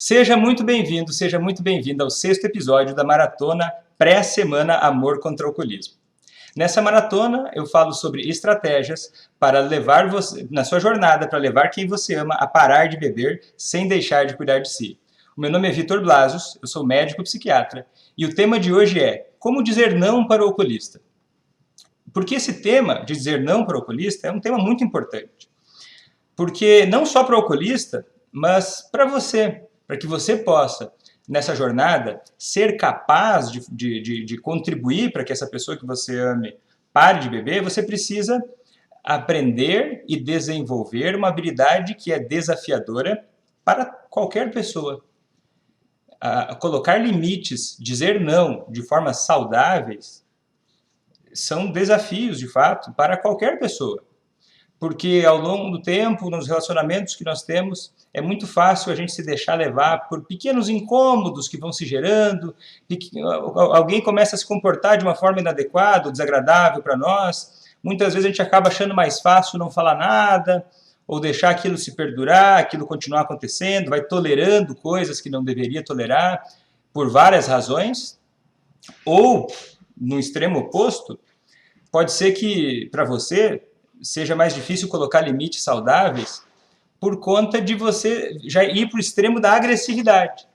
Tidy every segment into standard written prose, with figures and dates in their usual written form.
Seja muito bem-vindo, seja muito bem-vinda ao 6º episódio da Maratona Pré-Semana Amor contra o Alcoolismo. Nessa maratona, eu falo sobre estratégias para levar você, na sua jornada, para levar quem você ama a parar de beber sem deixar de cuidar de si. O meu nome é Vitor Blasius, eu sou médico psiquiatra, e o tema de hoje é como dizer não para o alcoolista. Porque esse tema de dizer não para o alcoolista é um tema muito importante. Porque não só para o alcoolista, mas para você, para que você possa, nessa jornada, ser capaz de contribuir para que essa pessoa que você ame pare de beber, você precisa aprender e desenvolver uma habilidade que é desafiadora para qualquer pessoa. Colocar limites, dizer não de formas saudáveis, são desafios, de fato, para qualquer pessoa. Porque ao longo do tempo, nos relacionamentos que nós temos, é muito fácil a gente se deixar levar por pequenos incômodos que vão se gerando, alguém começa a se comportar de uma forma inadequada, desagradável para nós, muitas vezes a gente acaba achando mais fácil não falar nada, ou deixar aquilo se perdurar, aquilo continuar acontecendo, vai tolerando coisas que não deveria tolerar, por várias razões, ou, no extremo oposto, pode ser que, para você, seja mais difícil colocar limites saudáveis por conta de você já ir para o extremo da agressividade.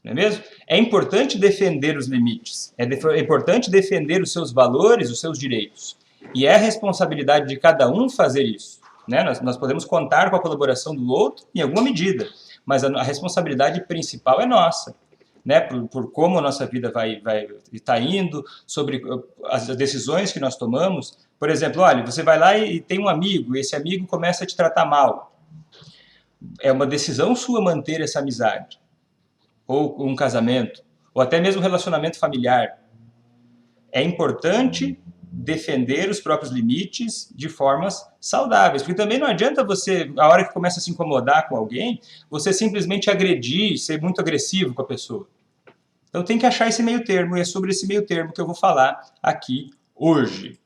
Não é mesmo? É importante defender os limites, é importante defender os seus valores, os seus direitos. E é a responsabilidade de cada um fazer isso. Né? Nós podemos contar com a colaboração do outro em alguma medida, mas a responsabilidade principal é nossa. Né, por como a nossa vida está indo, sobre as decisões que nós tomamos. Por exemplo, olha, você vai lá e tem um amigo, e esse amigo começa a te tratar mal. É uma decisão sua manter essa amizade, ou um casamento, ou até mesmo um relacionamento familiar. É importante defender os próprios limites de formas saudáveis, porque também não adianta você, a hora que começa a se incomodar com alguém, você simplesmente agredir, ser muito agressivo com a pessoa. Então tem que achar esse meio termo, e é sobre esse meio termo que eu vou falar aqui hoje.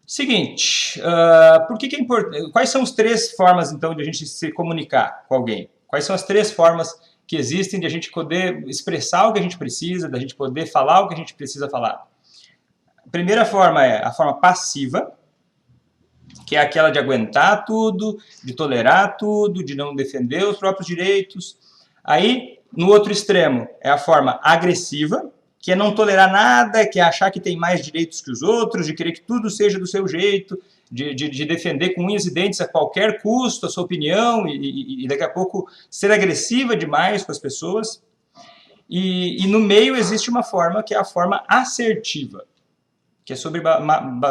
Seguinte, por que é importante? Quais são as 3 formas, então, de a gente se comunicar com alguém? Quais são as 3 formas que existem de a gente poder expressar o que a gente precisa, da gente poder falar o que a gente precisa falar? A primeira forma é a forma passiva, que é aquela de aguentar tudo, de tolerar tudo, de não defender os próprios direitos. Aí, no outro extremo, é a forma agressiva, que é não tolerar nada, que é achar que tem mais direitos que os outros, de querer que tudo seja do seu jeito, de defender com unhas e dentes a qualquer custo a sua opinião e daqui a pouco ser agressiva demais com as pessoas. E no meio existe uma forma que é a forma assertiva, que é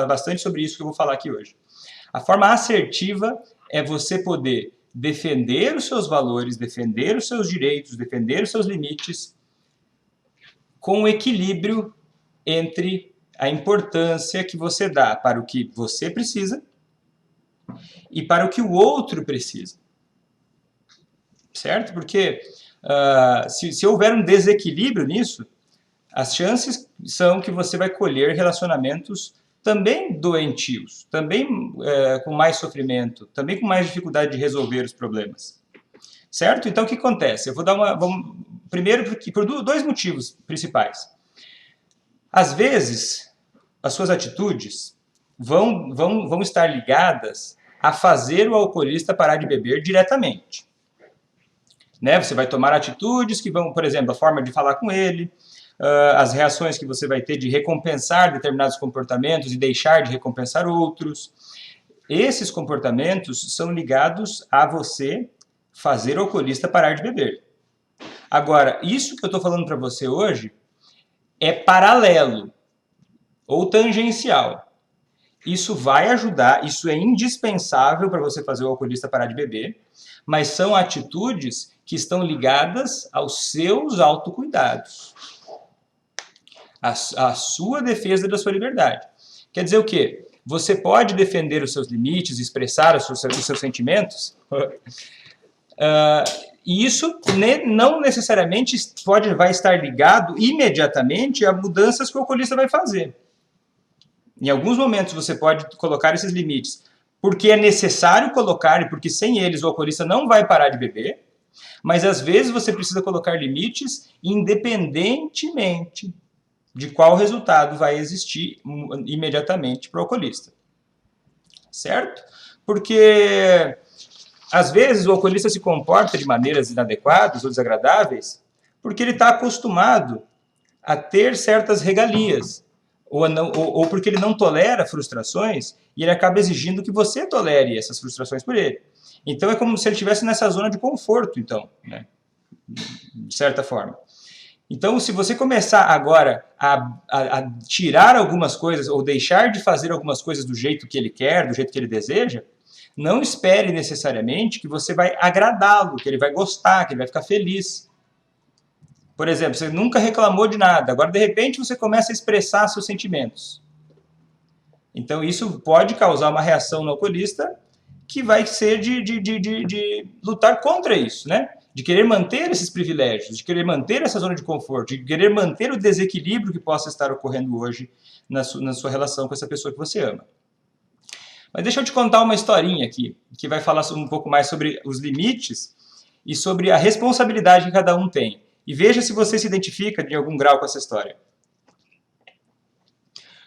bastante sobre isso que eu vou falar aqui hoje. A forma assertiva é você poder defender os seus valores, defender os seus direitos, defender os seus limites, com o equilíbrio entre a importância que você dá para o que você precisa e para o que o outro precisa. Certo? Porque se houver um desequilíbrio nisso, as chances são que você vai colher relacionamentos também doentios, também com mais sofrimento, também com mais dificuldade de resolver os problemas. Certo? Então, o que acontece? Eu vou dar primeiro, por 2 motivos principais. Às vezes, as suas atitudes vão estar ligadas a fazer o alcoolista parar de beber diretamente. Né? Você vai tomar atitudes que vão, por exemplo, a forma de falar com ele, as reações que você vai ter de recompensar determinados comportamentos e deixar de recompensar outros. Esses comportamentos são ligados a você fazer o alcoolista parar de beber. Agora, isso que eu estou falando para você hoje é paralelo ou tangencial. Isso vai ajudar, isso é indispensável para você fazer o alcoolista parar de beber, mas são atitudes que estão ligadas aos seus autocuidados, a sua defesa da sua liberdade. Quer dizer o quê? Você pode defender os seus limites, expressar os seus sentimentos, e isso não necessariamente vai estar ligado imediatamente a mudanças que o alcoolista vai fazer. Em alguns momentos você pode colocar esses limites porque é necessário colocar e porque sem eles o alcoolista não vai parar de beber. Mas às vezes você precisa colocar limites independentemente de qual resultado vai existir imediatamente para o alcoolista. Certo? Porque às vezes o alcoolista se comporta de maneiras inadequadas ou desagradáveis porque ele está acostumado a ter certas regalias, ou porque ele não tolera frustrações e ele acaba exigindo que você tolere essas frustrações por ele. Então é como se ele estivesse nessa zona de conforto, então, né? De certa forma. Então, se você começar agora a tirar algumas coisas ou deixar de fazer algumas coisas do jeito que ele quer, do jeito que ele deseja, não espere necessariamente que você vai agradá-lo, que ele vai gostar, que ele vai ficar feliz. Por exemplo, você nunca reclamou de nada, agora de repente você começa a expressar seus sentimentos. Então isso pode causar uma reação no alcoolista que vai ser de lutar contra isso, né? De querer manter esses privilégios, de querer manter essa zona de conforto, de querer manter o desequilíbrio que possa estar ocorrendo hoje na sua relação com essa pessoa que você ama. Mas deixa eu te contar uma historinha aqui, que vai falar um pouco mais sobre os limites e sobre a responsabilidade que cada um tem. E veja se você se identifica de algum grau com essa história.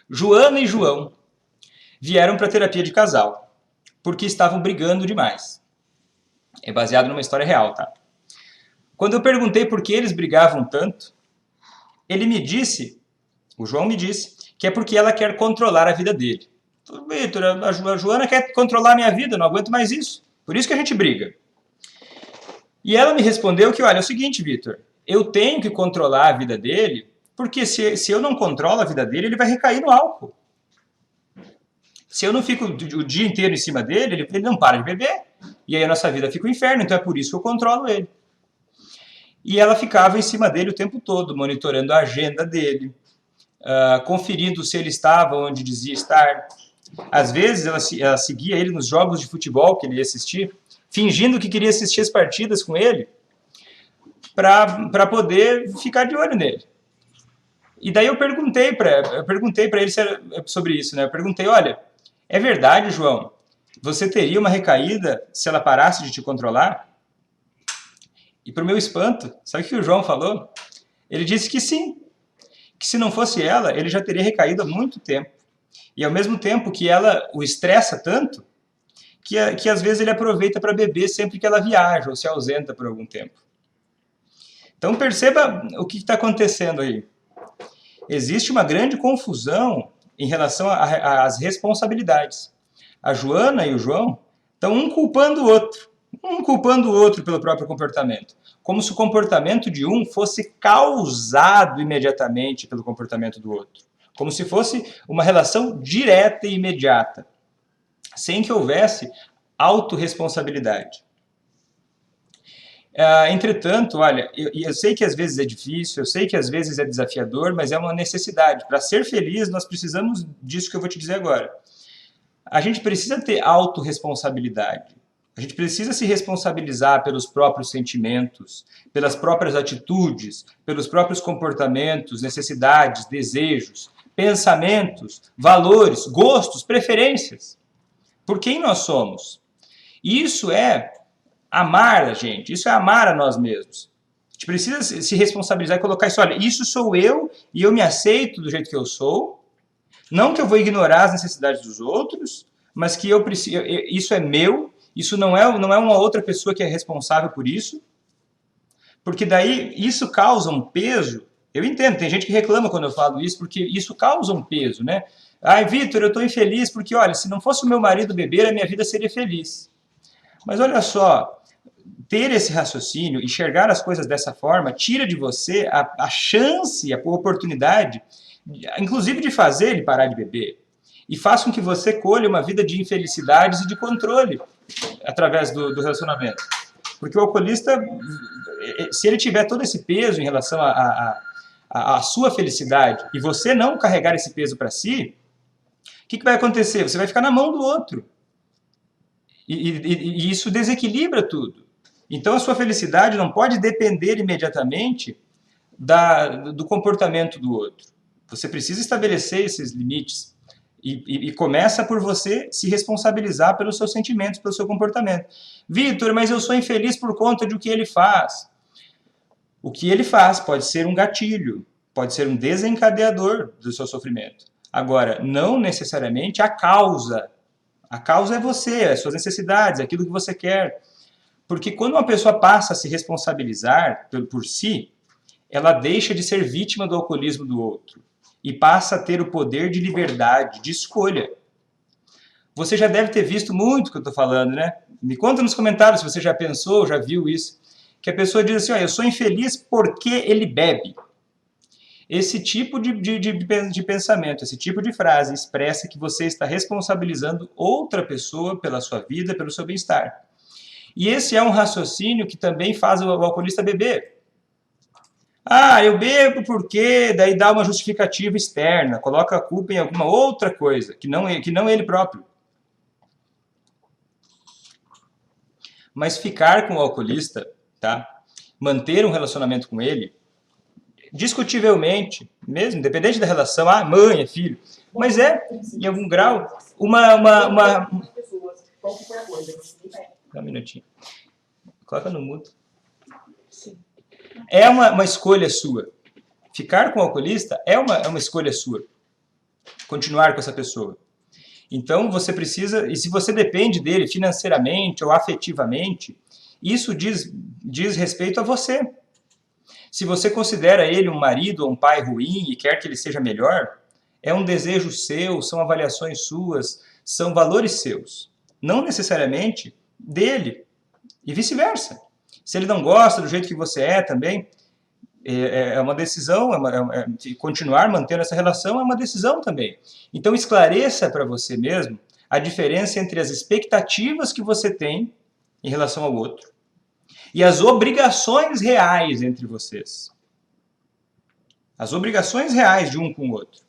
Joana e João vieram para a terapia de casal, porque estavam brigando demais. É baseado numa história real, tá? Quando eu perguntei por que eles brigavam tanto, o João me disse, que é porque ela quer controlar a vida dele. Vitor, a Joana quer controlar a minha vida, não aguento mais isso. Por isso que a gente briga. E ela me respondeu que, olha, é o seguinte, Vitor, eu tenho que controlar a vida dele, porque se eu não controlo a vida dele, ele vai recair no álcool. Se eu não fico o dia inteiro em cima dele, ele não para de beber, e aí a nossa vida fica um inferno, então é por isso que eu controlo ele. E ela ficava em cima dele o tempo todo, monitorando a agenda dele, conferindo se ele estava onde dizia estar. Às vezes ela seguia ele nos jogos de futebol que ele ia assistir, fingindo que queria assistir as partidas com ele, para poder ficar de olho nele. E daí eu perguntei para ele sobre isso, né? Eu perguntei, olha, é verdade, João, você teria uma recaída se ela parasse de te controlar? E para o meu espanto, sabe o que o João falou? Ele disse que sim, que se não fosse ela, ele já teria recaído há muito tempo. E ao mesmo tempo que ela o estressa tanto, que às vezes ele aproveita para beber sempre que ela viaja ou se ausenta por algum tempo. Então perceba o que está acontecendo aí. Existe uma grande confusão em relação às responsabilidades. A Joana e o João estão um culpando o outro pelo próprio comportamento, como se o comportamento de um fosse causado imediatamente pelo comportamento do outro, como se fosse uma relação direta e imediata, sem que houvesse autorresponsabilidade. Entretanto, olha, eu sei que às vezes é difícil, eu sei que às vezes é desafiador, mas é uma necessidade. Para ser feliz, nós precisamos disso que eu vou te dizer agora. A gente precisa ter autorresponsabilidade. A gente precisa se responsabilizar pelos próprios sentimentos, pelas próprias atitudes, pelos próprios comportamentos, necessidades, desejos, pensamentos, valores, gostos, preferências. Por quem nós somos. Isso é amar a gente, isso é amar a nós mesmos. A gente precisa se responsabilizar e colocar isso, olha, isso sou eu e eu me aceito do jeito que eu sou. Não que eu vou ignorar as necessidades dos outros, mas que eu preciso, isso é meu, isso não é uma outra pessoa que é responsável por isso. Porque daí isso causa um peso. Eu entendo, tem gente que reclama quando eu falo isso, porque isso causa um peso, né? Ai, Vitor, eu estou infeliz porque, olha, se não fosse o meu marido beber, a minha vida seria feliz. Mas olha só, ter esse raciocínio, enxergar as coisas dessa forma, tira de você a chance, a oportunidade, inclusive de fazer ele parar de beber. E faz com que você colhe uma vida de infelicidades e de controle através do relacionamento. Porque o alcoolista, se ele tiver todo esse peso em relação à sua felicidade e você não carregar esse peso para si, o que vai acontecer? Você vai ficar na mão do outro. E isso desequilibra tudo. Então a sua felicidade não pode depender imediatamente do comportamento do outro. Você precisa estabelecer esses limites. E começa por você se responsabilizar pelos seus sentimentos, pelo seu comportamento. Vitor, mas eu sou infeliz por conta de o que ele faz. O que ele faz pode ser um gatilho, pode ser um desencadeador do seu sofrimento. Agora, não necessariamente a causa. A causa é você, as suas necessidades, aquilo que você quer. Porque quando uma pessoa passa a se responsabilizar por si, ela deixa de ser vítima do alcoolismo do outro e passa a ter o poder de liberdade, de escolha. Você já deve ter visto muito o que eu estou falando, né? Me conta nos comentários se você já pensou, já viu isso. Que a pessoa diz assim, eu sou infeliz porque ele bebe. Esse tipo de pensamento, esse tipo de frase expressa que você está responsabilizando outra pessoa pela sua vida, pelo seu bem-estar. E esse é um raciocínio que também faz o alcoolista beber. Eu bebo porque daí dá uma justificativa externa, coloca a culpa em alguma outra coisa, que não ele próprio. Mas ficar com o alcoolista, tá? Manter um relacionamento com ele, discutivelmente, mesmo, independente da relação, mãe, é filho, mas em algum grau, Dá um minutinho. Coloca no mudo. É uma escolha sua. Ficar com o alcoolista é uma escolha sua. Continuar com essa pessoa. Então, você precisa, e se você depende dele financeiramente ou afetivamente, isso diz respeito a você. Se você considera ele um marido ou um pai ruim e quer que ele seja melhor, é um desejo seu, são avaliações suas, são valores seus. Não necessariamente dele. E vice-versa. Se ele não gosta do jeito que você é também, é uma decisão, continuar mantendo essa relação é uma decisão também. Então esclareça para você mesmo a diferença entre as expectativas que você tem em relação ao outro e as obrigações reais entre vocês. As obrigações reais de um com o outro.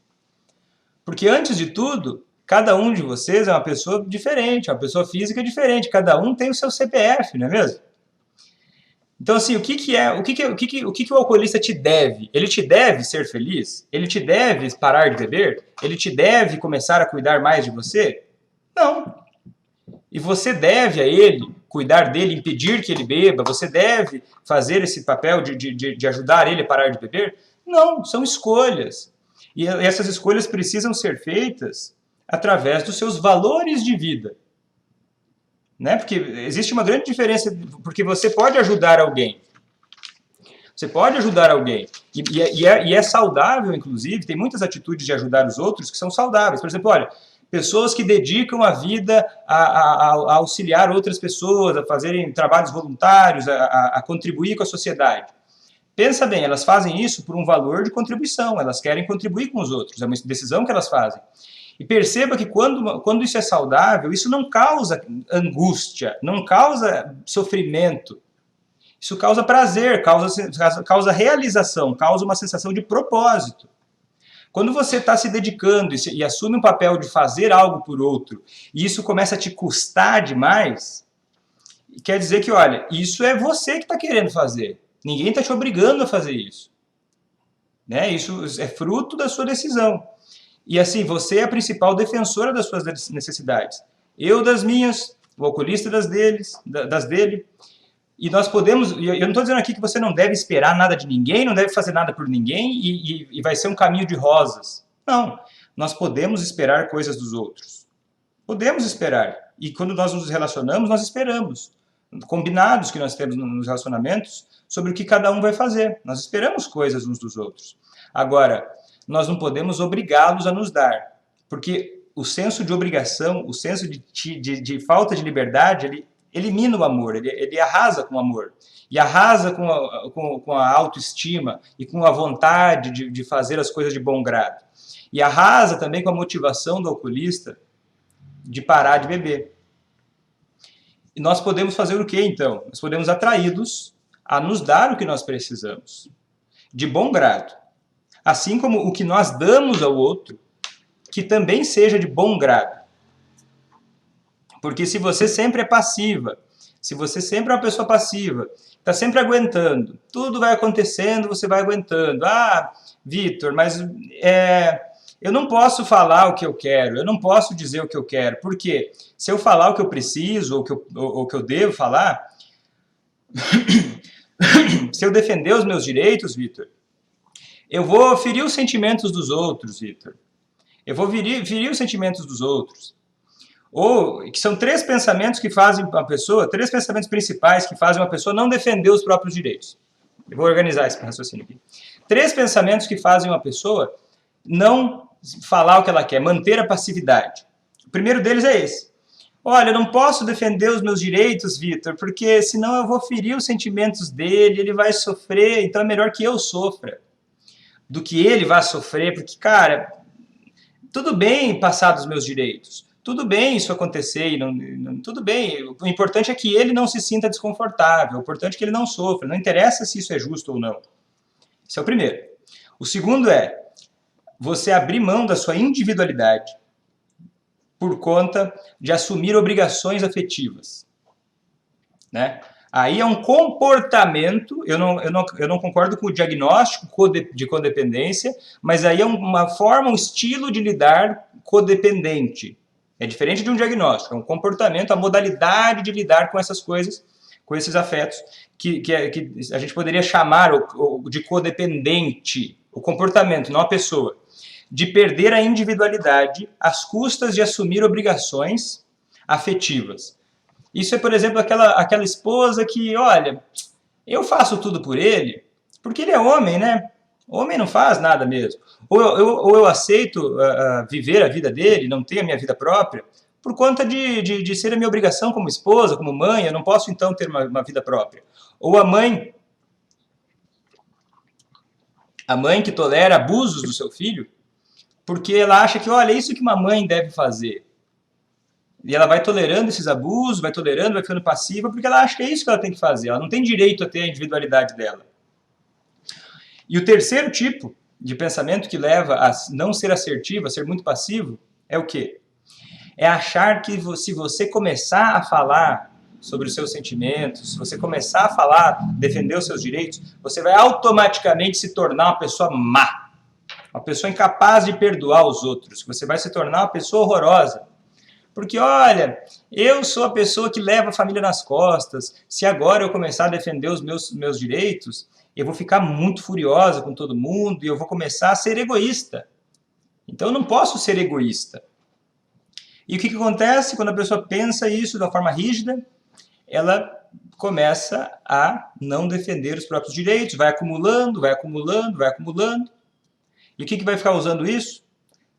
Porque antes de tudo, cada um de vocês é uma pessoa diferente, uma pessoa física diferente, cada um tem o seu CPF, não é mesmo? Então, assim, o que o alcoolista te deve? Ele te deve ser feliz? Ele te deve parar de beber? Ele te deve começar a cuidar mais de você? Não. E você deve a ele cuidar dele, impedir que ele beba? Você deve fazer esse papel de ajudar ele a parar de beber? Não, são escolhas. E essas escolhas precisam ser feitas através dos seus valores de vida. Né? Porque existe uma grande diferença, porque você pode ajudar alguém. Você pode ajudar alguém. E é saudável, inclusive, tem muitas atitudes de ajudar os outros que são saudáveis. Por exemplo, olha, pessoas que dedicam a vida a auxiliar outras pessoas, a fazerem trabalhos voluntários, a contribuir com a sociedade. Pensa bem, elas fazem isso por um valor de contribuição, elas querem contribuir com os outros, é uma decisão que elas fazem. E perceba que quando isso é saudável, isso não causa angústia, não causa sofrimento. Isso causa prazer, causa realização, causa uma sensação de propósito. Quando você está se dedicando e assume um papel de fazer algo por outro, e isso começa a te custar demais, quer dizer que, olha, isso é você que está querendo fazer. Ninguém está te obrigando a fazer isso. Né? Isso é fruto da sua decisão. E assim, você é a principal defensora das suas necessidades. Eu das minhas, o alcoolista das dele. E nós podemos, eu não estou dizendo aqui que você não deve esperar nada de ninguém, não deve fazer nada por ninguém e vai ser um caminho de rosas. Não, nós podemos esperar coisas dos outros. Podemos esperar. E quando nós nos relacionamos, nós esperamos. Combinados que nós temos nos relacionamentos sobre o que cada um vai fazer. Nós esperamos coisas uns dos outros. Agora, nós não podemos obrigá-los a nos dar, porque o senso de obrigação, o senso de falta de liberdade, ele elimina o amor, ele arrasa com o amor, e arrasa com a autoestima e com a vontade de fazer as coisas de bom grado. E arrasa também com a motivação do alcoolista de parar de beber. E nós podemos fazer o quê, então? Nós podemos atraí-los a nos dar o que nós precisamos, de bom grado. Assim como o que nós damos ao outro, que também seja de bom grado. Porque se você sempre é passiva, se você sempre é uma pessoa passiva, está sempre aguentando, tudo vai acontecendo, você vai aguentando. Vitor, mas Eu não posso falar o que eu quero, eu não posso dizer o que eu quero, porque se eu falar o que eu preciso ou que eu devo falar, se eu defender os meus direitos, Vitor, eu vou ferir os sentimentos dos outros, Vitor. Eu vou ferir os sentimentos dos outros. Ou que são três pensamentos que fazem uma pessoa, três pensamentos principais que fazem uma pessoa não defender os próprios direitos. Eu vou organizar esse raciocínio aqui. Três pensamentos que fazem uma pessoa não falar o que ela quer, manter a passividade. O primeiro deles é esse. Olha, eu não posso defender os meus direitos, Vitor, porque senão eu vou ferir os sentimentos dele, ele vai sofrer, então é melhor que eu sofra do que ele vá sofrer, porque, cara, tudo bem passar dos meus direitos, tudo bem isso acontecer, tudo bem, o importante é que ele não se sinta desconfortável, o importante é que ele não sofra, não interessa se isso é justo ou não. Esse é o primeiro. O segundo é você abrir mão da sua individualidade por conta de assumir obrigações afetivas, né? Aí é um comportamento, eu não concordo com o diagnóstico de codependência, mas aí é uma forma, um estilo de lidar codependente. É diferente de um diagnóstico, é um comportamento, a modalidade de lidar com essas coisas, com esses afetos, que a gente poderia chamar de codependente, o comportamento, não a pessoa, de perder a individualidade às custas de assumir obrigações afetivas. Isso é, por exemplo, aquela esposa que, olha, eu faço tudo por ele, porque ele é homem, né? Homem não faz nada mesmo. Ou eu aceito viver a vida dele, não ter a minha vida própria, por conta de ser a minha obrigação como esposa, como mãe, eu não posso então ter uma vida própria. Ou a mãe que tolera abusos do seu filho, porque ela acha que, olha, é isso que uma mãe deve fazer. E ela vai tolerando esses abusos, vai tolerando, vai ficando passiva, porque ela acha que é isso que ela tem que fazer. Ela não tem direito a ter a individualidade dela. E o terceiro tipo de pensamento que leva a não ser assertivo, a ser muito passivo, é o quê? É achar que se você começar a falar sobre os seus sentimentos, se você começar a falar, defender os seus direitos, você vai automaticamente se tornar uma pessoa má. Uma pessoa incapaz de perdoar os outros. Você vai se tornar uma pessoa horrorosa. Porque, olha, eu sou a pessoa que leva a família nas costas. Se agora eu começar a defender os meus direitos, eu vou ficar muito furiosa com todo mundo e eu vou começar a ser egoísta. Então eu não posso ser egoísta. E o que acontece quando a pessoa pensa isso de uma forma rígida? Ela começa a não defender os próprios direitos, vai acumulando, vai acumulando, vai acumulando. E o que vai ficar usando isso?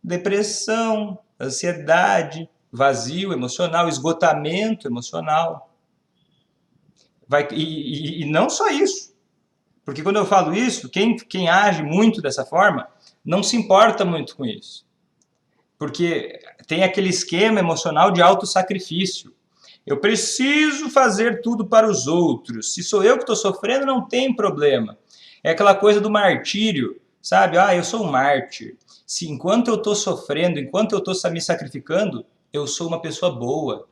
Depressão, ansiedade, vazio emocional, esgotamento emocional. E não só isso. Porque quando eu falo isso, quem age muito dessa forma não se importa muito com isso. Porque tem aquele esquema emocional de autossacrifício. Eu preciso fazer tudo para os outros. Se sou eu que estou sofrendo, não tem problema. É aquela coisa do martírio, sabe? Ah, eu sou um mártir. Se enquanto eu estou sofrendo, enquanto eu estou me sacrificando, eu sou uma pessoa boa.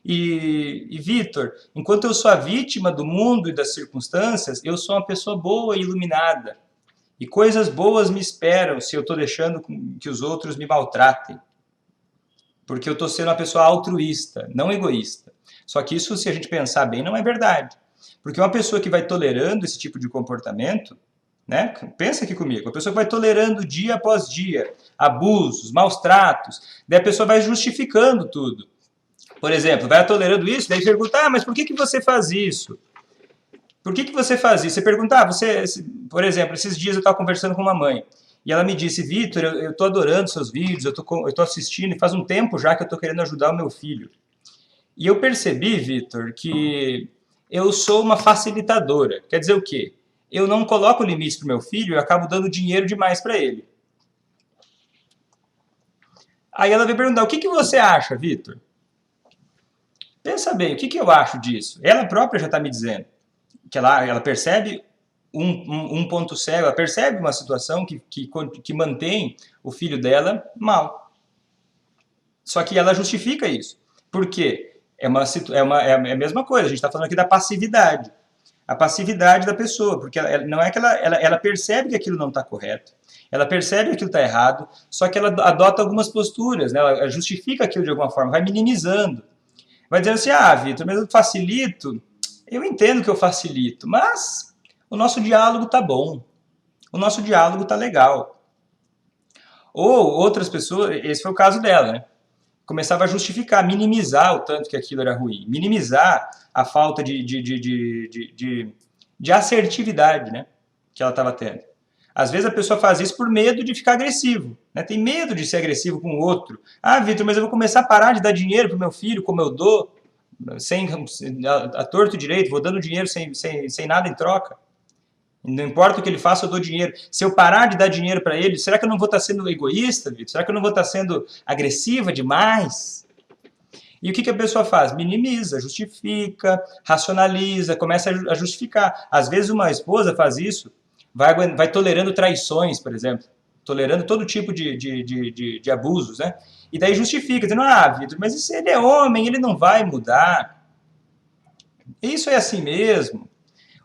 E Vitor, enquanto eu sou a vítima do mundo e das circunstâncias, eu sou uma pessoa boa e iluminada. E coisas boas me esperam se eu estou deixando que os outros me maltratem. Porque eu estou sendo uma pessoa altruísta, não egoísta. Só que isso, se a gente pensar bem, não é verdade. Porque uma pessoa que vai tolerando esse tipo de comportamento, né? Pensa aqui comigo, uma pessoa que vai tolerando dia após dia abusos, maus tratos, daí a pessoa vai justificando tudo. Por exemplo, vai tolerando isso, daí pergunta, mas por que você faz isso? Por que você faz isso? Você pergunta, por exemplo, esses dias eu estava conversando com uma mãe, e ela me disse, Vitor, eu estou adorando seus vídeos, eu estou assistindo, e faz um tempo já que eu estou querendo ajudar o meu filho. E eu percebi, Vitor, que eu sou uma facilitadora. Quer dizer o quê? Eu não coloco limites para o meu filho, eu acabo dando dinheiro demais para ele. Aí ela veio perguntar, o que você acha, Vitor? Pensa bem, o que eu acho disso? Ela própria já está me dizendo que ela percebe um ponto cego, ela percebe uma situação que mantém o filho dela mal. Só que ela justifica isso. Por quê? É a mesma coisa, a gente está falando aqui da passividade. a passividade da pessoa, porque não é que ela percebe que aquilo não está correto, ela percebe que aquilo está errado, só que ela adota algumas posturas, né? Ela justifica aquilo de alguma forma, vai minimizando. Vai dizendo assim, Vitor, mas eu facilito, eu entendo que eu facilito, mas o nosso diálogo tá bom, o nosso diálogo tá legal. Ou outras pessoas, esse foi o caso dela, né? Começava a justificar, minimizar o tanto que aquilo era ruim, minimizar a falta de assertividade, né, que ela estava tendo. Às vezes a pessoa faz isso por medo de ficar agressivo, né? Tem medo de ser agressivo com o outro. Vitor, mas eu vou começar a parar de dar dinheiro pro meu filho, como eu dou, a torto e direito, vou dando dinheiro sem nada em troca. Não importa o que ele faça, eu dou dinheiro. Se eu parar de dar dinheiro para ele, será que eu não vou estar sendo egoísta, Vitor? Será que eu não vou estar sendo agressiva demais? E o que a pessoa faz? Minimiza, justifica, racionaliza, começa a justificar. Às vezes uma esposa faz isso, vai tolerando traições, por exemplo, tolerando todo tipo de abusos, né? E daí justifica, dizendo, Vitor, mas se ele é homem, ele não vai mudar. Isso é assim mesmo.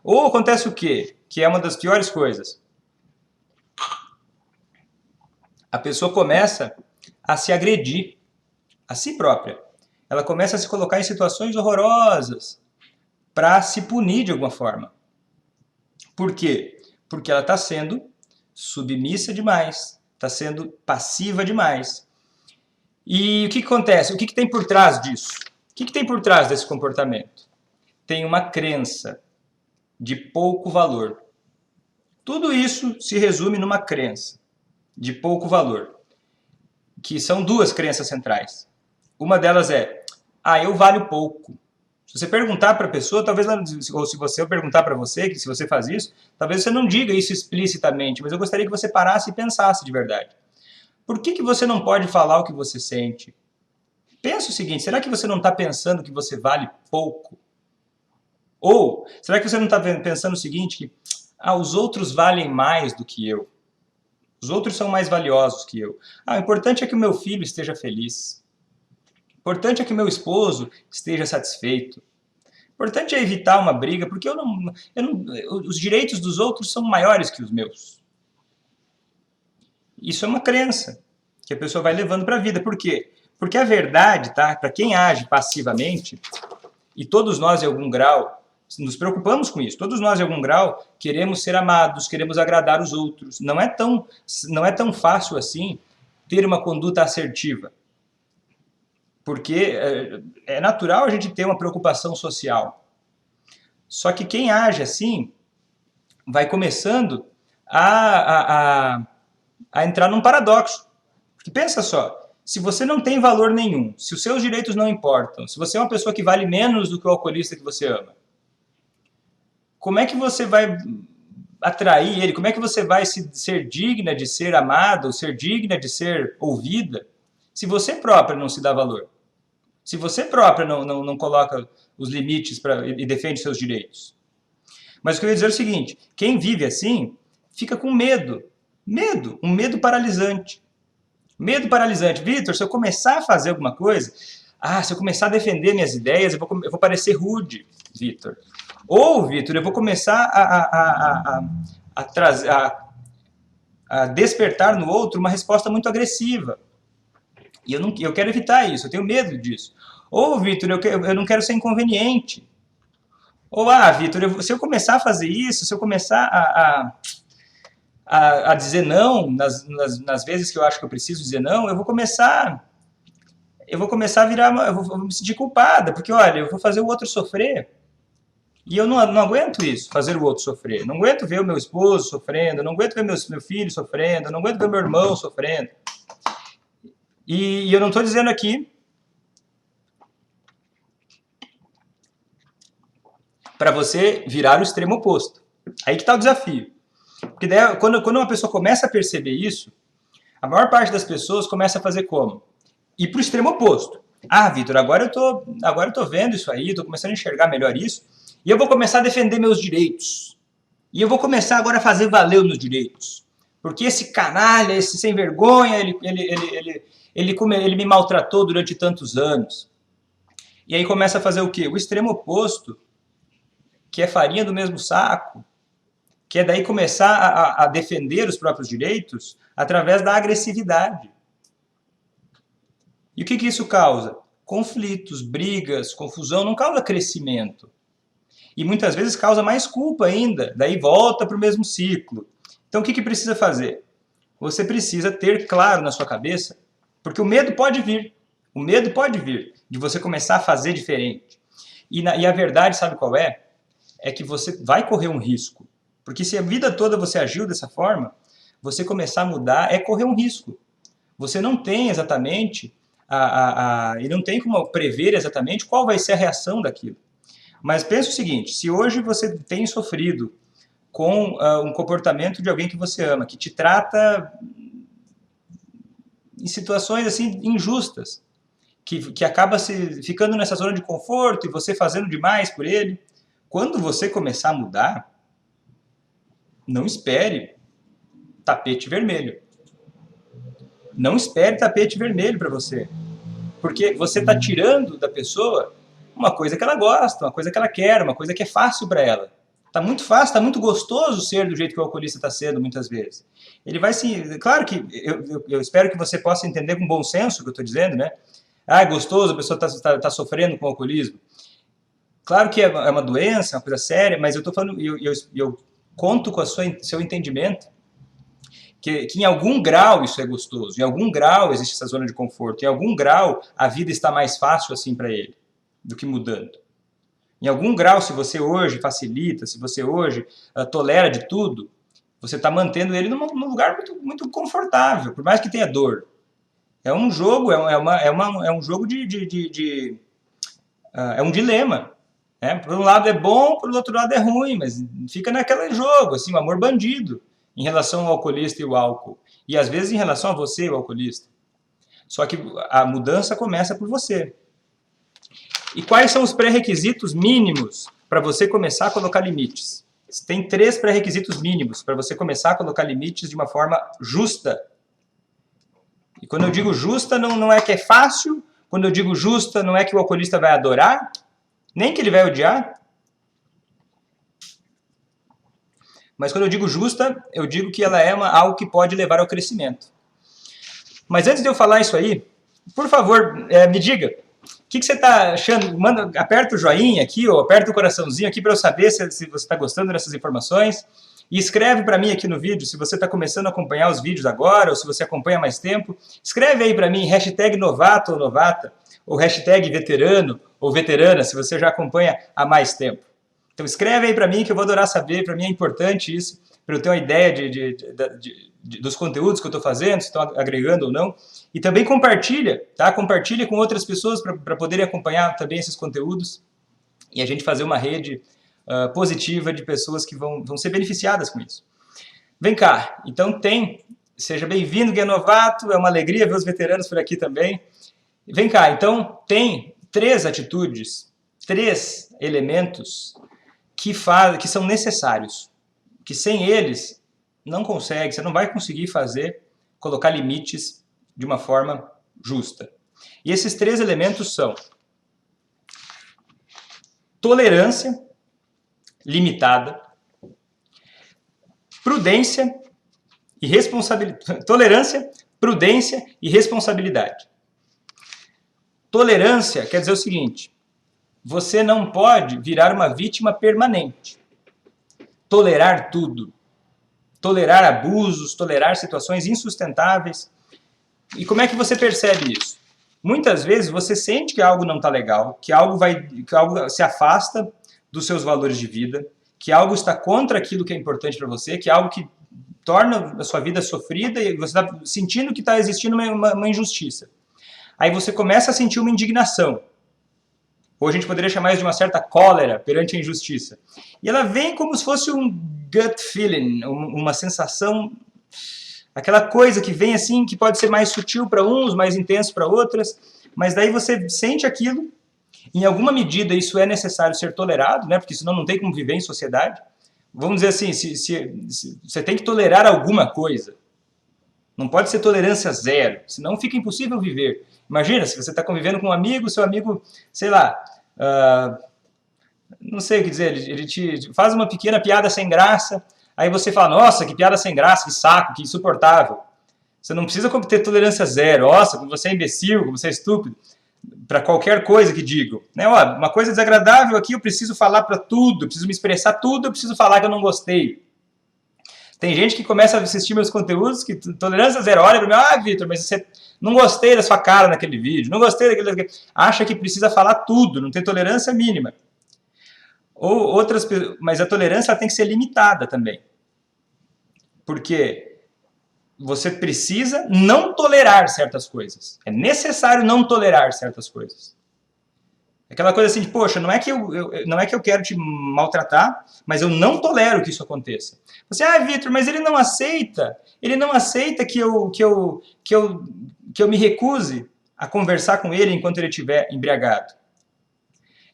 Ou acontece o quê? Que é uma das piores coisas. A pessoa começa a se agredir a si própria. Ela começa a se colocar em situações horrorosas para se punir de alguma forma. Por quê? Porque ela está sendo submissa demais, está sendo passiva demais. E o que acontece? O que tem por trás disso? O que tem por trás desse comportamento? Tem uma crença de pouco valor. Tudo isso se resume numa crença de pouco valor, que são duas crenças centrais. Uma delas é, eu valho pouco. Se você perguntar para a pessoa, talvez, ou se você perguntar para você, que se você faz isso, talvez você não diga isso explicitamente, mas eu gostaria que você parasse e pensasse de verdade. Por que você não pode falar o que você sente? Pensa o seguinte, será que você não está pensando que você vale pouco? Ou, será que você não está pensando o seguinte, que os outros valem mais do que eu? Os outros são mais valiosos que eu. O importante é que o meu filho esteja feliz. O importante é que o meu esposo esteja satisfeito. O importante é evitar uma briga, porque os direitos dos outros são maiores que os meus. Isso é uma crença que a pessoa vai levando para a vida. Por quê? Porque a verdade, tá? Para quem age passivamente, e todos nós em algum grau nos preocupamos com isso, todos nós em algum grau queremos ser amados, queremos agradar os outros. Não é tão fácil assim ter uma conduta assertiva. Porque é natural a gente ter uma preocupação social. Só que quem age assim vai começando a entrar num paradoxo. Porque pensa só, se você não tem valor nenhum, se os seus direitos não importam, se você é uma pessoa que vale menos do que o alcoolista que você ama, como é que você vai atrair ele? Como é que você vai ser digna de ser amada, ou ser digna de ser ouvida, se você própria não se dá valor? Se você própria não coloca os limites e defende seus direitos? Mas o que eu ia dizer é o seguinte, quem vive assim, fica com medo. Medo, um medo paralisante. Medo paralisante. Vitor, se eu começar a fazer alguma coisa, se eu começar a defender minhas ideias, eu vou parecer rude, Vitor. Ou, Vitor, eu vou começar a despertar no outro uma resposta muito agressiva. E eu quero evitar isso, eu tenho medo disso. Ou, Vitor, eu não quero ser inconveniente. Ou, Vitor, se eu começar a fazer isso, se eu começar a dizer não nas vezes que eu acho que eu preciso dizer não, eu vou começar a virar, eu vou me sentir culpada, porque, olha, eu vou fazer o outro sofrer. E eu não aguento isso, fazer o outro sofrer. Não aguento ver o meu esposo sofrendo, não aguento ver meu filho sofrendo, não aguento ver meu irmão sofrendo. E eu não estou dizendo aqui para você virar o extremo oposto. Aí que está o desafio. Porque daí, quando uma pessoa começa a perceber isso, a maior parte das pessoas começa a fazer como? Ir para o extremo oposto. Vitor, agora eu tô vendo isso aí, estou começando a enxergar melhor isso, e eu vou começar a defender meus direitos. E eu vou começar agora a fazer valer os meus direitos. Porque esse canalha, esse sem vergonha, ele me maltratou durante tantos anos. E aí começa a fazer o quê? O extremo oposto que é farinha do mesmo saco, que é daí começar a defender os próprios direitos através da agressividade. E o que isso causa? Conflitos, brigas, confusão, não causa crescimento. E muitas vezes causa mais culpa ainda, daí volta para o mesmo ciclo. Então o que precisa fazer? Você precisa ter claro na sua cabeça, porque o medo pode vir de você começar a fazer diferente. E a verdade, sabe qual é? É que você vai correr um risco. Porque se a vida toda você agiu dessa forma, você começar a mudar é correr um risco. Você não tem exatamente, e não tem como prever exatamente qual vai ser a reação daquilo. Mas pensa o seguinte, se hoje você tem sofrido com um comportamento de alguém que você ama, que te trata em situações assim injustas, que acaba ficando nessa zona de conforto e você fazendo demais por ele, quando você começar a mudar, não espere tapete vermelho. Não espere tapete vermelho para você. Porque você está tirando da pessoa uma coisa que ela gosta, uma coisa que ela quer, uma coisa que é fácil para ela. Está muito fácil, está muito gostoso ser do jeito que o alcoolista está sendo muitas vezes. Ele vai se... Claro que eu espero que você possa entender com bom senso o que eu estou dizendo, né? Ah, é gostoso, a pessoa está sofrendo com o alcoolismo. Claro que é uma doença, é uma coisa séria, mas eu estou falando... Eu conto com o seu entendimento que em algum grau isso é gostoso, em algum grau existe essa zona de conforto, em algum grau a vida está mais fácil assim para ele do que mudando. Em algum grau, se você hoje facilita, se você hoje tolera de tudo, você está mantendo ele num lugar muito, muito confortável, por mais que tenha dor. É um jogo, é um jogo é um dilema. Né? Por um lado é bom, por outro lado é ruim, mas fica naquele jogo, assim, um amor bandido em relação ao alcoolista e o álcool. E às vezes em relação a você, o alcoolista. Só que a mudança começa por você. E quais são os pré-requisitos mínimos para você começar a colocar limites? Tem 3 pré-requisitos mínimos para você começar a colocar limites de uma forma justa. E quando eu digo justa, não é que é fácil. Quando eu digo justa, não é que o alcoolista vai adorar, nem que ele vai odiar. Mas quando eu digo justa, eu digo que ela é algo que pode levar ao crescimento. Mas antes de eu falar isso aí, por favor, me diga, o que você está achando? Aperta o joinha aqui, ou aperta o coraçãozinho aqui para eu saber se você está gostando dessas informações. E escreve para mim aqui no vídeo, se você está começando a acompanhar os vídeos agora, ou se você acompanha há mais tempo. Escreve aí para mim, hashtag novato ou novata, ou hashtag veterano ou veterana, se você já acompanha há mais tempo. Então escreve aí para mim que eu vou adorar saber, para mim é importante isso, para eu ter uma ideia dos conteúdos que eu estou fazendo, se estão agregando ou não. E também compartilha, tá? Compartilha com outras pessoas para poderem acompanhar também esses conteúdos e a gente fazer uma rede positiva de pessoas que vão ser beneficiadas com isso. Vem cá, então seja bem-vindo, Guia Novato, é uma alegria ver os veteranos por aqui também. Vem cá, então tem 3 atitudes, 3 elementos que são necessários, que sem eles você não vai conseguir colocar limites de uma forma justa. E esses 3 elementos são tolerância limitada, prudência e responsabilidade. Tolerância, prudência e responsabilidade. Tolerância quer dizer o seguinte: você não pode virar uma vítima permanente. Tolerar tudo. Tolerar abusos, tolerar situações insustentáveis. E como é que você percebe isso? Muitas vezes você sente que algo não está legal, que algo se afasta dos seus valores de vida, que algo está contra aquilo que é importante para você, que é algo que torna a sua vida sofrida e você está sentindo que está existindo uma injustiça. Aí você começa a sentir uma indignação. Ou a gente poderia chamar isso de uma certa cólera perante a injustiça. E ela vem como se fosse um gut feeling, uma sensação, aquela coisa que vem assim, que pode ser mais sutil para uns, mais intenso para outras, mas daí você sente aquilo, em alguma medida isso é necessário ser tolerado, né? Porque senão não tem como viver em sociedade. Vamos dizer assim, se você tem que tolerar alguma coisa, não pode ser tolerância zero, senão fica impossível viver. Imagina, se você está convivendo com um amigo, seu amigo, sei lá, não sei o que dizer, ele te faz uma pequena piada sem graça, aí você fala, nossa, que piada sem graça, que saco, que insuportável. Você não precisa ter tolerância zero, nossa, como você é imbecil, como você é estúpido, para qualquer coisa que digo. Né? Ó, uma coisa desagradável aqui, eu preciso falar para tudo, eu preciso me expressar tudo, eu preciso falar que eu não gostei. Tem gente que começa a assistir meus conteúdos, que tolerância zero, olha para mim, ah, Vitor, mas você não gostei da sua cara naquele vídeo, não gostei daquele... Acha que precisa falar tudo, não tem tolerância mínima. Ou outras, mas a tolerância tem que ser limitada também. Porque você precisa não tolerar certas coisas. É necessário não tolerar certas coisas. Aquela coisa assim de, poxa, não é que eu quero te maltratar, mas eu não tolero que isso aconteça. Você, ah, Vitor, mas ele não aceita que eu me recuse a conversar com ele enquanto ele estiver embriagado.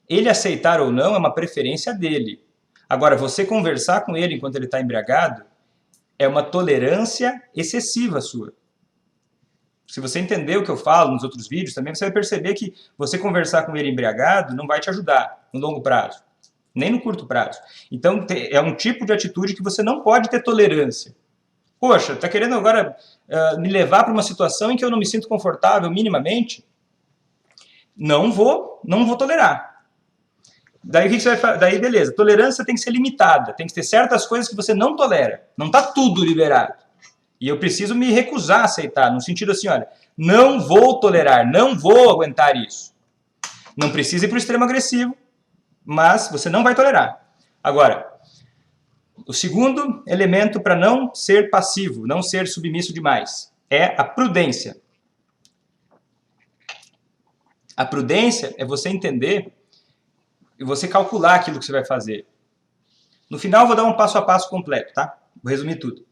Ele aceitar ou não é uma preferência dele. Agora, você conversar com ele enquanto ele está embriagado é uma tolerância excessiva sua. Se você entender o que eu falo nos outros vídeos, também você vai perceber que você conversar com ele embriagado não vai te ajudar no longo prazo, nem no curto prazo. Então, é um tipo de atitude que você não pode ter tolerância. Poxa, está querendo agora me levar para uma situação em que eu não me sinto confortável minimamente? Não vou tolerar. Daí o que você vai fazer? Daí beleza, tolerância tem que ser limitada, tem que ter certas coisas que você não tolera. Não está tudo liberado. E eu preciso me recusar a aceitar, no sentido assim, olha, não vou tolerar, não vou aguentar isso. Não precisa ir para o extremo agressivo, mas você não vai tolerar. Agora, o segundo elemento para não ser passivo, não ser submisso demais, é a prudência. A prudência é você entender e você calcular aquilo que você vai fazer. No final eu vou dar um passo a passo completo, tá? Vou resumir tudo.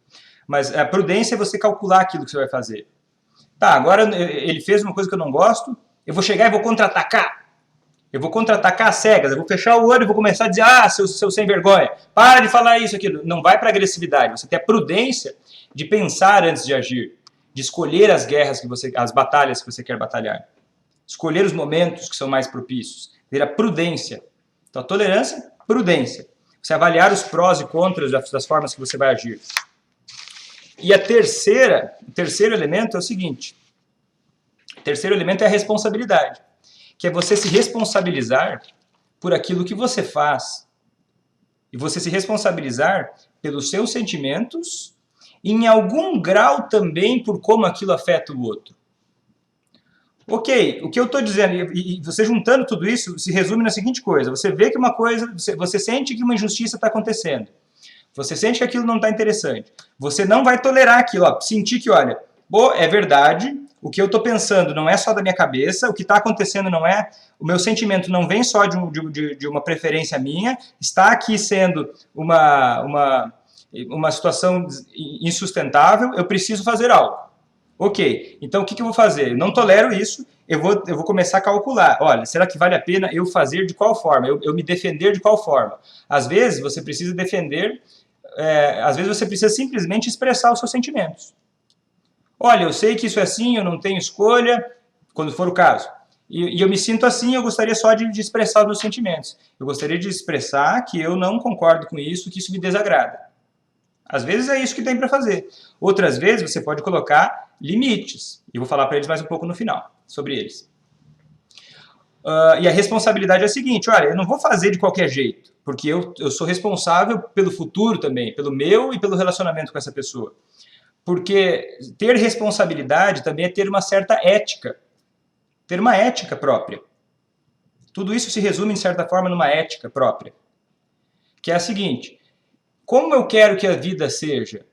Mas a prudência é você calcular aquilo que você vai fazer. Tá, agora ele fez uma coisa que eu não gosto, eu vou chegar e vou contra-atacar. Eu vou contra-atacar às cegas, eu vou fechar o olho e vou começar a dizer, ah, seu sem vergonha, para de falar isso, aquilo. Não vai para agressividade, você tem a prudência de pensar antes de agir, de escolher as guerras as batalhas que você quer batalhar. Escolher os momentos que são mais propícios. Ter a prudência. Então, a tolerância, prudência. Você avaliar os prós e contras das formas que você vai agir. E o terceiro elemento é o seguinte. O terceiro elemento é a responsabilidade. Que é você se responsabilizar por aquilo que você faz. E você se responsabilizar pelos seus sentimentos e, em algum grau, também por como aquilo afeta o outro. Ok, o que eu estou dizendo, e você juntando tudo isso, se resume na seguinte coisa. Você vê que uma coisa, você sente que uma injustiça está acontecendo. Você sente que aquilo não está interessante. Você não vai tolerar aquilo. Ó, sentir que, olha, é verdade, o que eu estou pensando não é só da minha cabeça, o que está acontecendo não é... O meu sentimento não vem só de uma preferência minha, está aqui sendo uma situação insustentável, eu preciso fazer algo. Ok, então o que eu vou fazer? Eu não tolero isso, eu vou começar a calcular. Olha, será que vale a pena eu fazer de qual forma? Eu me defender de qual forma? Às vezes você precisa defender, às vezes você precisa simplesmente expressar os seus sentimentos. Olha, eu sei que isso é assim, eu não tenho escolha, quando for o caso. E eu me sinto assim, eu gostaria só de expressar os meus sentimentos. Eu gostaria de expressar que eu não concordo com isso, que isso me desagrada. Às vezes é isso que tem para fazer. Outras vezes você pode colocar limites. E vou falar para eles mais um pouco no final, sobre eles. E a responsabilidade é a seguinte, olha, eu não vou fazer de qualquer jeito, porque eu sou responsável pelo futuro também, pelo meu e pelo relacionamento com essa pessoa. Porque ter responsabilidade também é ter uma certa ética, ter uma ética própria. Tudo isso se resume, de certa forma, numa ética própria, que é a seguinte: como eu quero que a vida seja?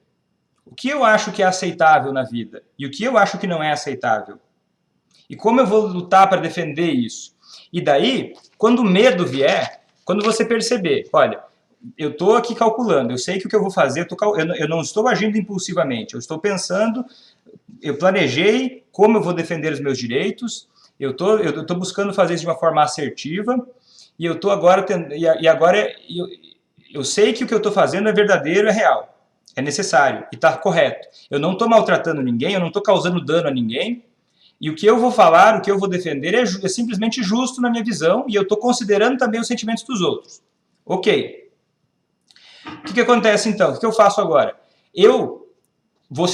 O que eu acho que é aceitável na vida? E o que eu acho que não é aceitável? E como eu vou lutar para defender isso? E daí, quando o medo vier, quando você perceber, olha, eu estou aqui calculando, eu sei que o que eu vou fazer, eu não estou agindo impulsivamente, eu estou pensando, eu planejei como eu vou defender os meus direitos, eu estou buscando fazer isso de uma forma assertiva, e eu estou agora, eu sei que o que eu estou fazendo é verdadeiro, é real, é necessário e está correto. Eu não estou maltratando ninguém, eu não estou causando dano a ninguém, e o que eu vou falar, o que eu vou defender é simplesmente justo na minha visão, e eu estou considerando também os sentimentos dos outros. Ok. O que acontece então? O que eu faço agora? Eu vou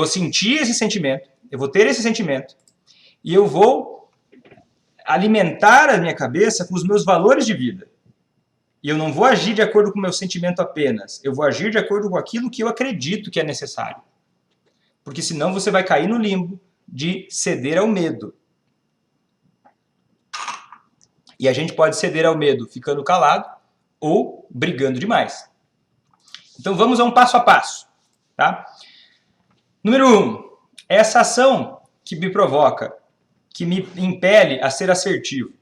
sentir esse sentimento, eu vou ter esse sentimento, e eu vou alimentar a minha cabeça com os meus valores de vida. E eu não vou agir de acordo com o meu sentimento apenas, eu vou agir de acordo com aquilo que eu acredito que é necessário. Porque senão você vai cair no limbo de ceder ao medo. E a gente pode ceder ao medo ficando calado ou brigando demais. Então vamos a um passo a passo. Tá? Número 1. Essa ação que me provoca, que me impele a ser assertivo,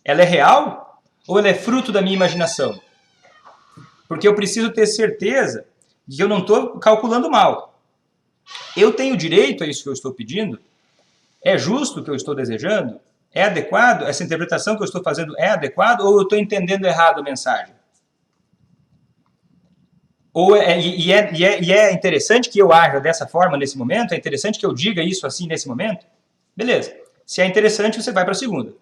ela é real ou ela é fruto da minha imaginação? Porque eu preciso ter certeza de que eu não estou calculando mal. Eu tenho direito a isso que eu estou pedindo? É justo o que eu estou desejando? É adequado? Essa interpretação que eu estou fazendo é adequada ou eu estou entendendo errado a mensagem? E é interessante que eu haja dessa forma nesse momento? É interessante que eu diga isso assim nesse momento? Beleza. Se é interessante, você vai para a segunda.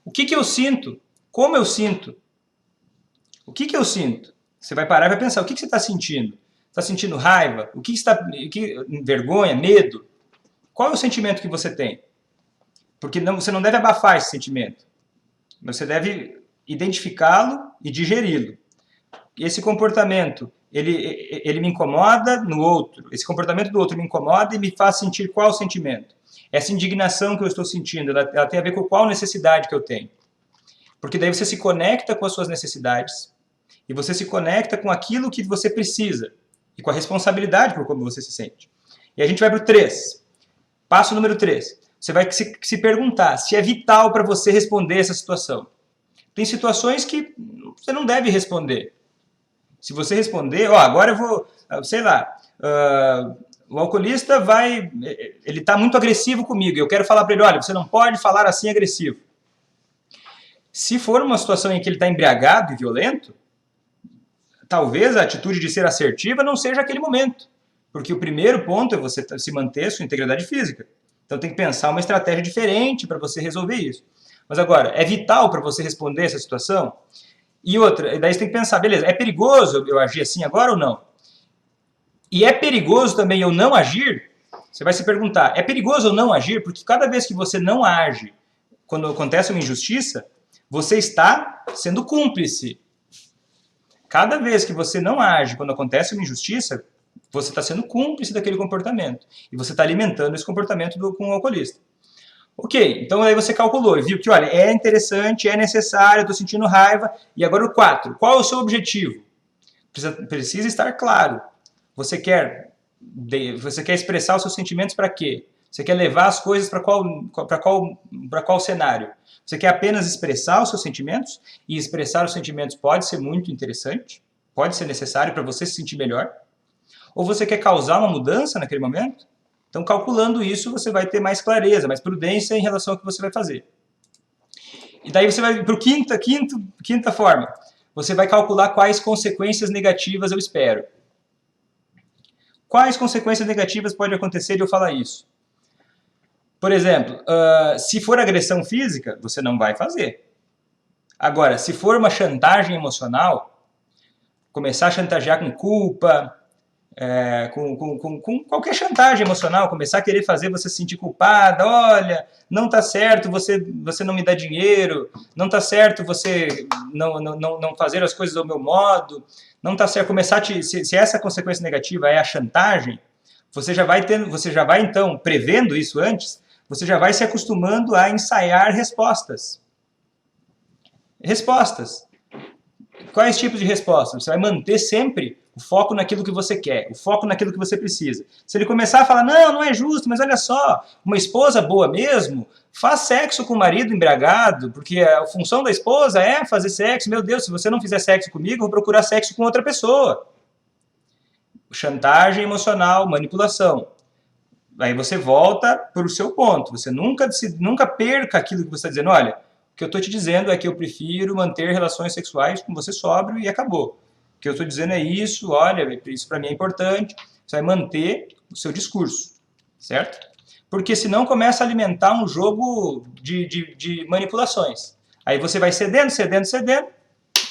O que eu sinto? Como eu sinto? O que eu sinto? Você vai parar e vai pensar, o que você está sentindo? Está sentindo raiva? Vergonha? Medo? Qual é o sentimento que você tem? Porque você não deve abafar esse sentimento. Você deve identificá-lo e digeri-lo. Esse comportamento, ele me incomoda no outro. Esse comportamento do outro me incomoda e me faz sentir qual sentimento? Essa indignação que eu estou sentindo, ela tem a ver com qual necessidade que eu tenho. Porque daí você se conecta com as suas necessidades e você se conecta com aquilo que você precisa e com a responsabilidade por como você se sente. E a gente vai para o 3. Passo número 3. Você vai se perguntar se é vital para você responder essa situação. Tem situações que você não deve responder. Se você responder, agora eu vou, sei lá, o alcoolista ele está muito agressivo comigo, eu quero falar para ele, olha, você não pode falar assim agressivo. Se for uma situação em que ele está embriagado e violento, talvez a atitude de ser assertiva não seja aquele momento. Porque o primeiro ponto é você se manter a sua integridade física. Então tem que pensar uma estratégia diferente para você resolver isso. Mas agora, é vital para você responder essa situação? E outra, daí você tem que pensar, beleza, é perigoso eu agir assim agora ou não? E é perigoso também eu não agir? Você vai se perguntar, é perigoso eu não agir? Porque cada vez que você não age, quando acontece uma injustiça, você está sendo cúmplice. Cada vez que você não age quando acontece uma injustiça, você está sendo cúmplice daquele comportamento. E você está alimentando esse comportamento com o alcoolista. Ok, então aí você calculou e viu que, olha, é interessante, é necessário, eu estou sentindo raiva. E agora o 4. Qual é o seu objetivo? Precisa estar claro. Você quer expressar os seus sentimentos para quê? Você quer levar as coisas para qual cenário? Você quer apenas expressar os seus sentimentos? E expressar os sentimentos pode ser muito interessante, pode ser necessário para você se sentir melhor. Ou você quer causar uma mudança naquele momento? Então, calculando isso, você vai ter mais clareza, mais prudência em relação ao que você vai fazer. E daí você vai para a quinta forma. Você vai calcular quais consequências negativas eu espero. Quais consequências negativas pode acontecer de eu falar isso? Por exemplo, se for agressão física, você não vai fazer. Agora, se for uma chantagem emocional, começar a chantagear com culpa, com qualquer chantagem emocional, começar a querer fazer você se sentir culpada, olha, não está certo você não me dá dinheiro, não está certo você não fazer as coisas do meu modo, não está certo, se essa consequência negativa é a chantagem, você já vai então, prevendo isso antes, você já vai se acostumando a ensaiar respostas. Respostas. Quais tipos de respostas? Você vai manter sempre o foco naquilo que você quer, o foco naquilo que você precisa. Se ele começar a falar, não é justo, mas olha só, uma esposa boa mesmo, faz sexo com o marido embriagado, porque a função da esposa é fazer sexo. Meu Deus, se você não fizer sexo comigo, eu vou procurar sexo com outra pessoa. Chantagem emocional, manipulação. Aí você volta para o seu ponto. Você nunca perca aquilo que você está dizendo. Olha, o que eu estou te dizendo é que eu prefiro manter relações sexuais com você sóbrio e acabou. O que eu estou dizendo é isso, olha, isso para mim é importante. Você vai manter o seu discurso, certo? Porque senão começa a alimentar um jogo de manipulações. Aí você vai cedendo,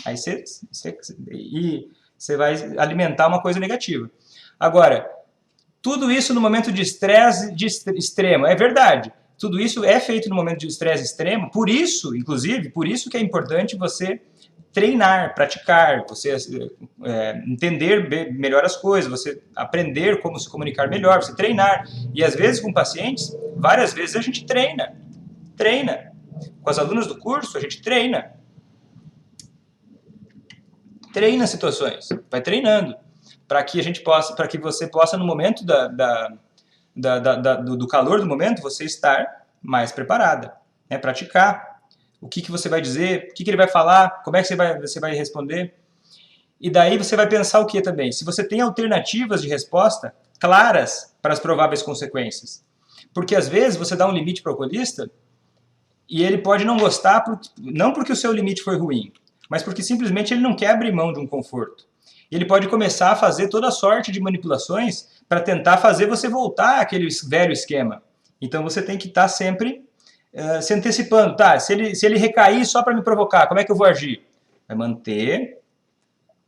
Aí você vai alimentar uma coisa negativa. Agora, tudo isso no momento de estresse extremo, é verdade. Tudo isso é feito no momento de estresse extremo, por isso, inclusive, por isso que é importante você treinar, praticar, você entender melhor as coisas, você aprender como se comunicar melhor, você treinar. E às vezes com pacientes, várias vezes a gente treina. Com as alunas do curso, a gente treina situações, vai treinando, para que você possa no momento do calor do momento, você estar mais preparada, né? Praticar o que você vai dizer, o que ele vai falar, como é que você vai responder. E daí você vai pensar o que também? Se você tem alternativas de resposta claras para as prováveis consequências. Porque às vezes você dá um limite para o oculista e ele pode não gostar, não porque o seu limite foi ruim, mas porque simplesmente ele não quer abrir mão de um conforto. E ele pode começar a fazer toda sorte de manipulações para tentar fazer você voltar àquele velho esquema. Então você tem que estar sempre se antecipando. Tá, se ele recair só para me provocar, como é que eu vou agir? Vai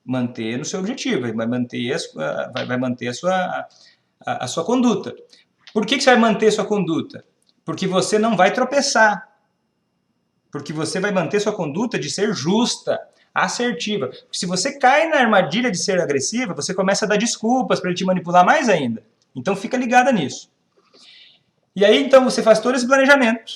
manter no seu objetivo, vai manter a sua conduta. Por que você vai manter sua conduta? Porque você não vai tropeçar. Porque você vai manter sua conduta de ser justa, assertiva. Se você cai na armadilha de ser agressiva, você começa a dar desculpas para ele te manipular mais ainda. Então fica ligada nisso. E aí então você faz todo esse planejamento.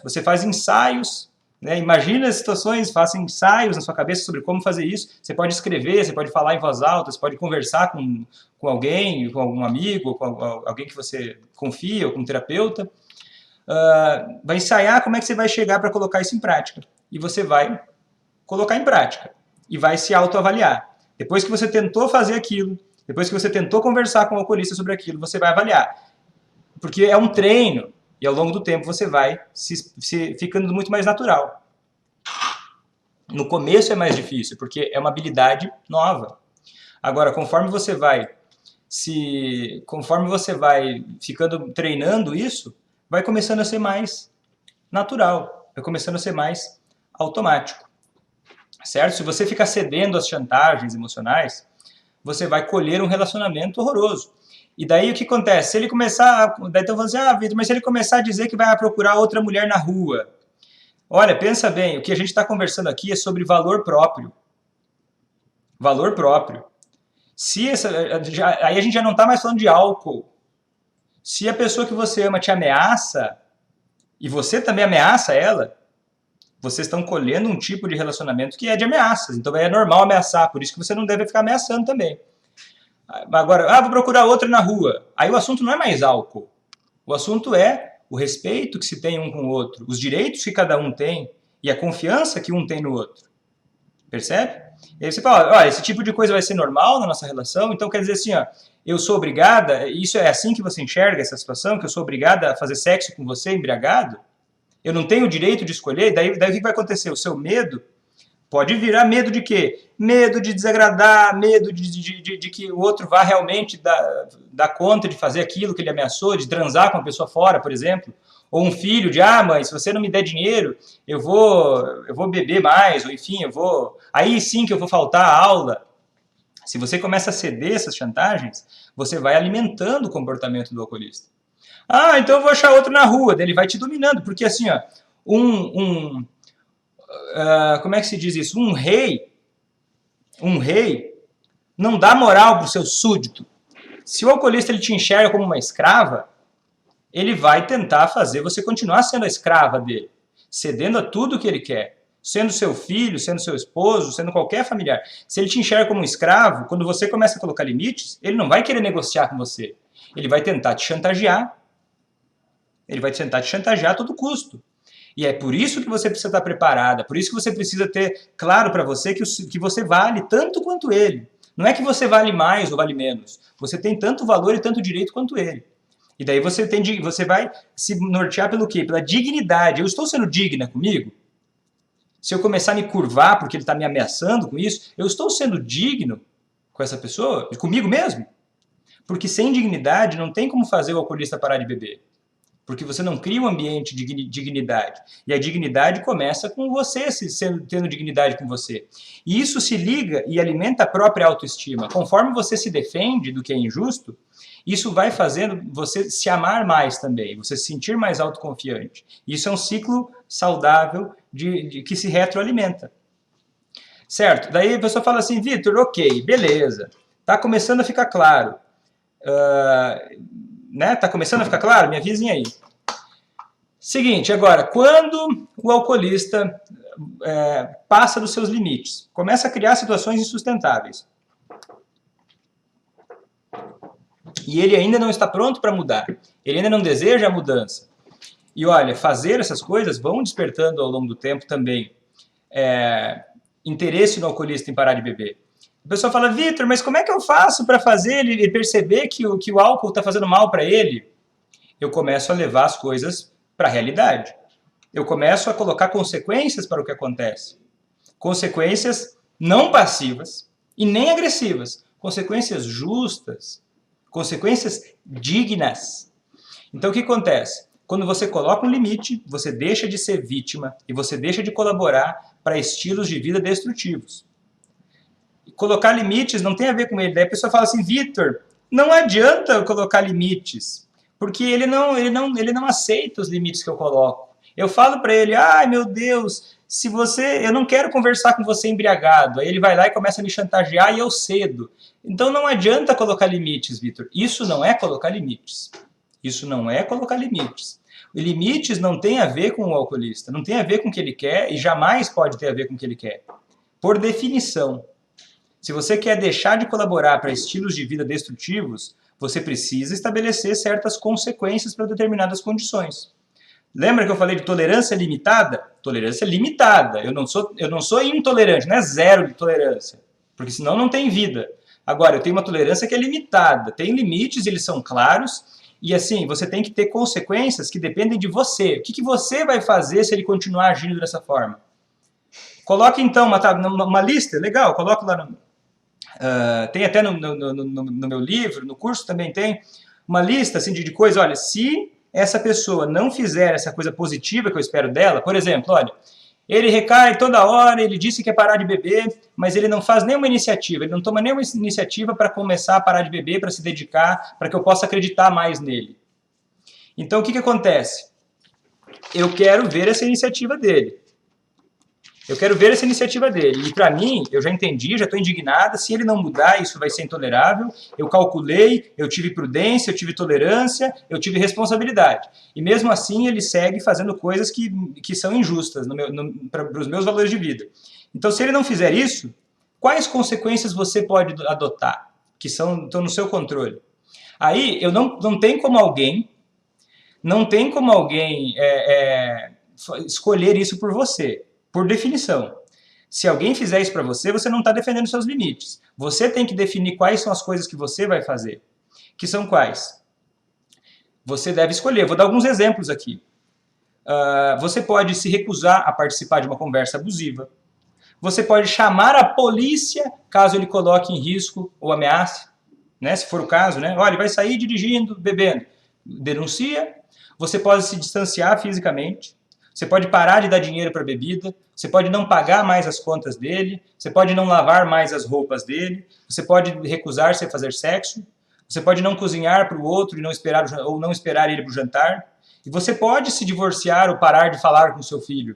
Você faz ensaios, né? Imagina as situações, faça ensaios na sua cabeça sobre como fazer isso. Você pode escrever, você pode falar em voz alta, você pode conversar com alguém, com algum amigo, com alguém que você confia, ou com um terapeuta. Vai ensaiar como é que você vai chegar para colocar isso em prática. E você vai colocar em prática. E vai se autoavaliar. Depois que você tentou fazer aquilo, depois que você tentou conversar com o oculista sobre aquilo, você vai avaliar. Porque é um treino. E ao longo do tempo você vai ficando muito mais natural. No começo é mais difícil, porque é uma habilidade nova. Agora, conforme você vai ficando treinando isso, vai começando a ser mais natural, vai começando a ser mais automático. Certo? Se você ficar cedendo às chantagens emocionais, você vai colher um relacionamento horroroso. E daí o que acontece? Se ele começar... Daí estão falando assim, Vitor, mas se ele começar a dizer que vai procurar outra mulher na rua. Olha, pensa bem, o que a gente está conversando aqui é sobre valor próprio. Valor próprio. Aí a gente já não está mais falando de álcool. Se a pessoa que você ama te ameaça, e você também ameaça ela, vocês estão colhendo um tipo de relacionamento que é de ameaças. Então é normal ameaçar, por isso que você não deve ficar ameaçando também. Agora, vou procurar outra na rua. Aí o assunto não é mais álcool. O assunto é o respeito que se tem um com o outro, os direitos que cada um tem e a confiança que um tem no outro. Percebe? E aí você fala, olha, esse tipo de coisa vai ser normal na nossa relação, então quer dizer assim, eu sou obrigada, isso é assim que você enxerga essa situação, que eu sou obrigada a fazer sexo com você embriagado? Eu não tenho o direito de escolher? Daí o que vai acontecer? O seu medo pode virar medo de quê? Medo de desagradar, medo de que o outro vá realmente dar conta de fazer aquilo que ele ameaçou, de transar com uma pessoa fora, por exemplo. Ou um filho de, mãe, se você não me der dinheiro, eu vou beber mais, ou enfim, aí sim que eu vou faltar a aula. Se você começa a ceder essas chantagens, você vai alimentando o comportamento do alcoolista. Então eu vou achar outro na rua, daí ele vai te dominando, porque assim, como é que se diz isso? Um rei não dá moral para o seu súdito. Se o alcoolista ele te enxerga como uma escrava, ele vai tentar fazer você continuar sendo a escrava dele, cedendo a tudo que ele quer, sendo seu filho, sendo seu esposo, sendo qualquer familiar. Se ele te enxerga como um escravo, quando você começa a colocar limites, ele não vai querer negociar com você. Ele vai tentar te chantagear. Ele vai tentar te chantagear a todo custo. E é por isso que você precisa estar preparada, por isso que você precisa ter claro para você que você vale tanto quanto ele. Não é que você vale mais ou vale menos. Você tem tanto valor e tanto direito quanto ele. E daí você vai se nortear pelo quê? Pela dignidade. Eu estou sendo digna comigo? Se eu começar a me curvar porque ele está me ameaçando com isso, eu estou sendo digno com essa pessoa? Comigo mesmo? Porque sem dignidade não tem como fazer o alcoolista parar de beber. porque você não cria um ambiente de dignidade. E a dignidade começa com você, tendo dignidade com você. E isso se liga e alimenta a própria autoestima. Conforme você se defende do que é injusto, isso vai fazendo você se amar mais também, você se sentir mais autoconfiante. Isso é um ciclo saudável que se retroalimenta. Certo? Daí a pessoa fala assim, Vitor, ok, beleza, tá começando a ficar claro. Né? Tá começando a ficar claro? Me avisem aí. Seguinte, agora, quando o alcoolista passa dos seus limites, começa a criar situações insustentáveis, e ele ainda não está pronto para mudar, ele ainda não deseja a mudança, e olha, fazer essas coisas vão despertando ao longo do tempo também interesse no alcoolista em parar de beber. A pessoa fala, Vitor, mas como é que eu faço para fazer ele perceber que o álcool está fazendo mal para ele? Eu começo a levar as coisas para a realidade. Eu começo a colocar consequências para o que acontece. Consequências não passivas e nem agressivas. Consequências justas. Consequências dignas. Então o que acontece? Quando você coloca um limite, você deixa de ser vítima e você deixa de colaborar para estilos de vida destrutivos. Colocar limites não tem a ver com ele. Daí a pessoa fala assim, Vitor, não adianta colocar limites, porque ele não aceita os limites que eu coloco. Eu falo para ele, ai meu Deus, eu não quero conversar com você embriagado. Aí ele vai lá e começa a me chantagear e eu cedo. Então não adianta colocar limites, Vitor. Isso não é colocar limites. Isso não é colocar limites. Limites não tem a ver com o alcoolista, não tem a ver com o que ele quer e jamais pode ter a ver com o que ele quer. Por definição. Se você quer deixar de colaborar para estilos de vida destrutivos, você precisa estabelecer certas consequências para determinadas condições. Lembra que eu falei de tolerância limitada? Tolerância limitada. Eu não sou intolerante, não é zero de tolerância, porque senão não tem vida. Agora, eu tenho uma tolerância que é limitada, tem limites, eles são claros, e assim, você tem que ter consequências que dependem de você. O que você vai fazer se ele continuar agindo dessa forma? Coloque então uma lista, legal, coloco lá tem até no meu livro, no curso também tem, uma lista assim, de coisas, olha, se essa pessoa não fizer essa coisa positiva que eu espero dela, por exemplo, olha, ele recai toda hora, ele disse que quer parar de beber, mas ele não faz nenhuma iniciativa, ele não toma nenhuma iniciativa para começar a parar de beber, para se dedicar, para que eu possa acreditar mais nele. Então o que acontece? Eu quero ver essa iniciativa dele. Eu quero ver essa iniciativa dele. E para mim, eu já entendi, já estou indignada. Se ele não mudar, isso vai ser intolerável. Eu calculei, eu tive prudência, eu tive tolerância, eu tive responsabilidade. E mesmo assim, ele segue fazendo coisas que são injustas para os meus valores de vida. Então, se ele não fizer isso, quais consequências você pode adotar, que estão no seu controle? Aí, eu não tem como alguém escolher isso por você. Por definição. Se alguém fizer isso para você, você não está defendendo seus limites. Você tem que definir quais são as coisas que você vai fazer. Que são quais? Você deve escolher. Vou dar alguns exemplos aqui. Você pode se recusar a participar de uma conversa abusiva. Você pode chamar a polícia caso ele coloque em risco ou ameace. Né? Se for o caso, né? Olha, ele vai sair dirigindo, bebendo. Denuncia. Você pode se distanciar fisicamente. Você pode parar de dar dinheiro para bebida, você pode não pagar mais as contas dele, você pode não lavar mais as roupas dele, você pode recusar-se a fazer sexo, você pode não cozinhar para o outro e não esperar ele para o jantar, e você pode se divorciar ou parar de falar com seu filho.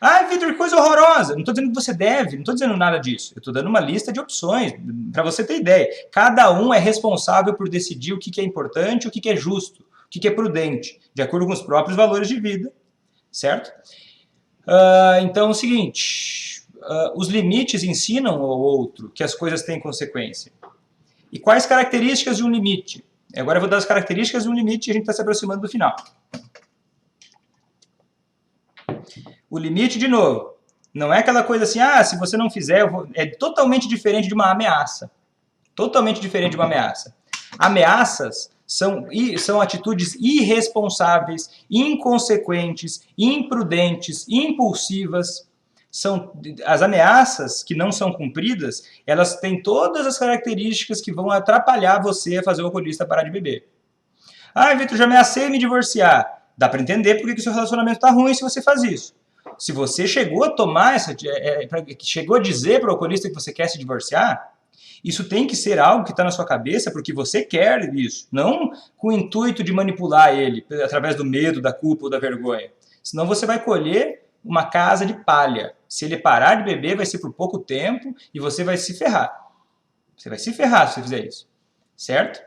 Ah, Vitor, que coisa horrorosa! Não estou dizendo que você deve, não estou dizendo nada disso. Eu estou dando uma lista de opções, para você ter ideia. Cada um é responsável por decidir o que é importante, o que é justo, o que é prudente, de acordo com os próprios valores de vida. Certo? Então é o seguinte, os limites ensinam ao outro que as coisas têm consequência. E quais características de um limite? Agora eu vou dar as características de um limite e a gente está se aproximando do final. O limite, de novo, não é aquela coisa assim, se você não fizer, é totalmente diferente de uma ameaça. Totalmente diferente de uma ameaça. Ameaças são atitudes irresponsáveis, inconsequentes, imprudentes, impulsivas. As ameaças que não são cumpridas, elas têm todas as características que vão atrapalhar você a fazer o alcoolista parar de beber. Ah, Vitor, já ameacei me divorciar. Dá para entender porque que o seu relacionamento está ruim se você faz isso. Se você chegou a tomar chegou a dizer para o alcoolista que você quer se divorciar, isso tem que ser algo que está na sua cabeça porque você quer isso, não com o intuito de manipular ele através do medo, da culpa ou da vergonha. Senão você vai colher uma casa de palha. Se ele parar de beber, vai ser por pouco tempo e você vai se ferrar. Você vai se ferrar se você fizer isso. Certo?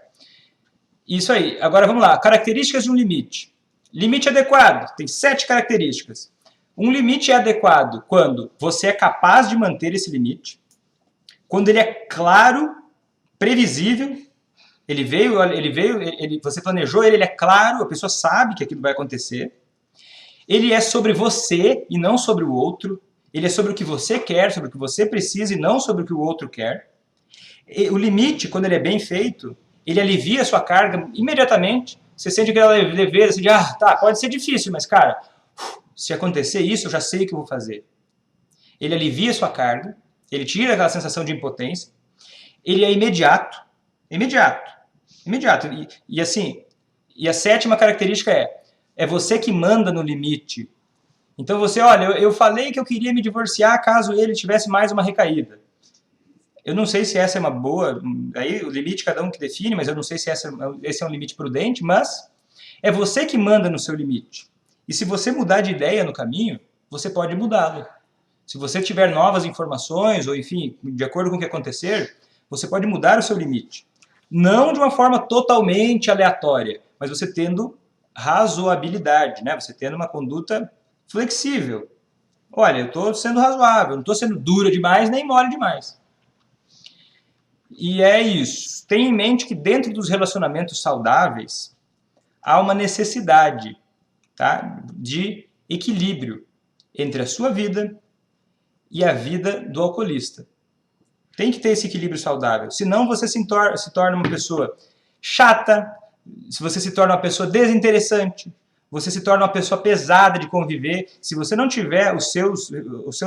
Isso aí. Agora vamos lá. Características de um limite. Limite adequado. Tem 7 características. Um limite é adequado quando você é capaz de manter esse limite, quando ele é claro, previsível, você planejou ele é claro, a pessoa sabe que aquilo vai acontecer. Ele é sobre você e não sobre o outro. Ele é sobre o que você quer, sobre o que você precisa e não sobre o que o outro quer. E o limite, quando ele é bem feito, ele alivia a sua carga imediatamente. Você sente aquela leveza, assim, pode ser difícil, mas cara, se acontecer isso, eu já sei o que eu vou fazer. Ele alivia a sua carga, ele tira aquela sensação de impotência, ele é imediato. E assim, e a 7ª característica é você que manda no limite. Então você, olha, eu falei que eu queria me divorciar caso ele tivesse mais uma recaída. Eu não sei se essa é uma boa, aí o limite cada um que define, mas eu não sei se esse é um limite prudente, mas é você que manda no seu limite. E se você mudar de ideia no caminho, você pode mudá-lo. Se você tiver novas informações, ou enfim, de acordo com o que acontecer, você pode mudar o seu limite. Não de uma forma totalmente aleatória, mas você tendo razoabilidade, né? Você tendo uma conduta flexível. Olha, eu estou sendo razoável, não estou sendo dura demais, nem mole demais. E é isso. Tenha em mente que dentro dos relacionamentos saudáveis, há uma necessidade, tá, de equilíbrio entre a sua vida e a vida do alcoolista. Tem que ter esse equilíbrio saudável. Senão você se torna uma pessoa chata, se você se torna uma pessoa desinteressante, você se torna uma pessoa pesada de conviver. Se você não tiver os seus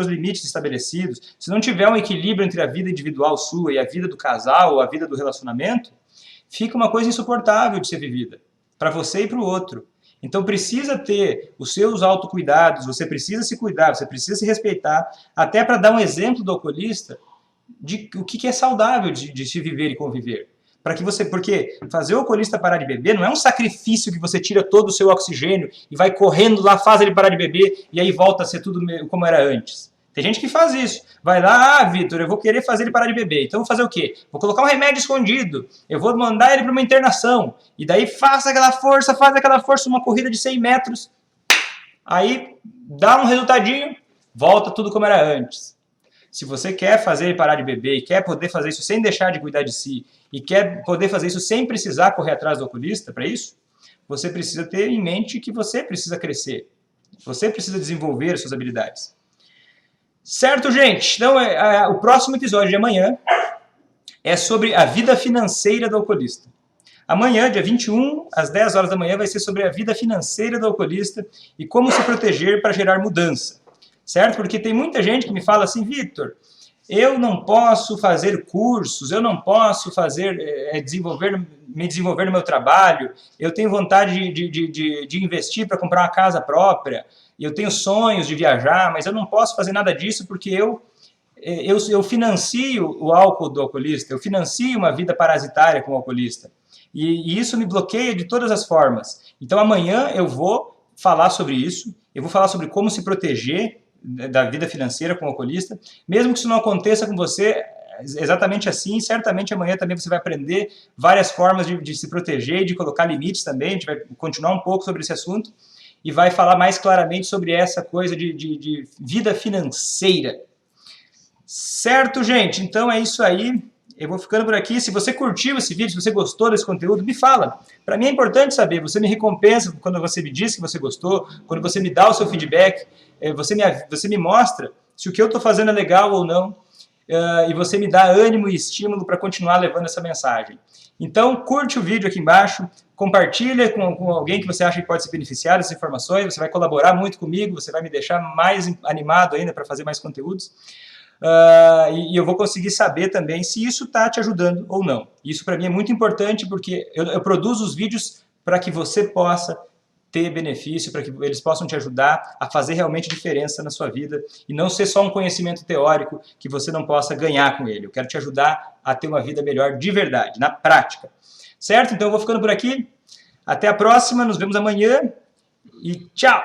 limites estabelecidos, se não tiver um equilíbrio entre a vida individual sua e a vida do casal ou a vida do relacionamento, fica uma coisa insuportável de ser vivida, para você e para o outro. Então precisa ter os seus autocuidados, você precisa se cuidar, você precisa se respeitar, até para dar um exemplo do alcoolista de o que é saudável de se viver e conviver. Porque fazer o alcoolista parar de beber não é um sacrifício que você tira todo o seu oxigênio e vai correndo lá, faz ele parar de beber e aí volta a ser tudo como era antes. Tem gente que faz isso. Vai lá, Vitor, eu vou querer fazer ele parar de beber. Então eu vou fazer o quê? Vou colocar um remédio escondido. Eu vou mandar ele para uma internação. E daí faz aquela força, uma corrida de 100 metros. Aí dá um resultadinho, volta tudo como era antes. Se você quer fazer ele parar de beber e quer poder fazer isso sem deixar de cuidar de si e quer poder fazer isso sem precisar correr atrás do oculista para isso, você precisa ter em mente que você precisa crescer. Você precisa desenvolver suas habilidades. Certo, gente? Então, o próximo episódio de amanhã é sobre a vida financeira do alcoolista. Amanhã, dia 21, às 10 horas da manhã, vai ser sobre a vida financeira do alcoolista e como se proteger para gerar mudança. Certo? Porque tem muita gente que me fala assim, Vitor, eu não posso fazer cursos, eu não posso me desenvolver no meu trabalho, eu tenho vontade de investir para comprar uma casa própria, eu tenho sonhos de viajar, mas eu não posso fazer nada disso porque eu financio o álcool do alcoolista, eu financio uma vida parasitária com o alcoolista. E isso me bloqueia de todas as formas. Então amanhã eu vou falar sobre isso, eu vou falar sobre como se proteger da vida financeira com o alcoolista, mesmo que isso não aconteça com você exatamente assim, certamente amanhã também você vai aprender várias formas de se proteger e de colocar limites também, a gente vai continuar um pouco sobre esse assunto e vai falar mais claramente sobre essa coisa de vida financeira. Certo, gente? Então é isso aí. Eu vou ficando por aqui. Se você curtiu esse vídeo, se você gostou desse conteúdo, me fala. Para mim é importante saber. Você me recompensa quando você me diz que você gostou, quando você me dá o seu feedback, você me mostra se o que eu estou fazendo é legal ou não, e você me dá ânimo e estímulo para continuar levando essa mensagem. Então, curte o vídeo aqui embaixo, compartilha com alguém que você acha que pode se beneficiar dessas informações, você vai colaborar muito comigo, você vai me deixar mais animado ainda para fazer mais conteúdos. E eu vou conseguir saber também se isso está te ajudando ou não. Isso para mim é muito importante porque eu produzo os vídeos para que você possa ter benefício, para que eles possam te ajudar a fazer realmente diferença na sua vida e não ser só um conhecimento teórico que você não possa ganhar com ele. Eu quero te ajudar a ter uma vida melhor de verdade, na prática. Certo? Então eu vou ficando por aqui. Até a próxima, nos vemos amanhã e tchau!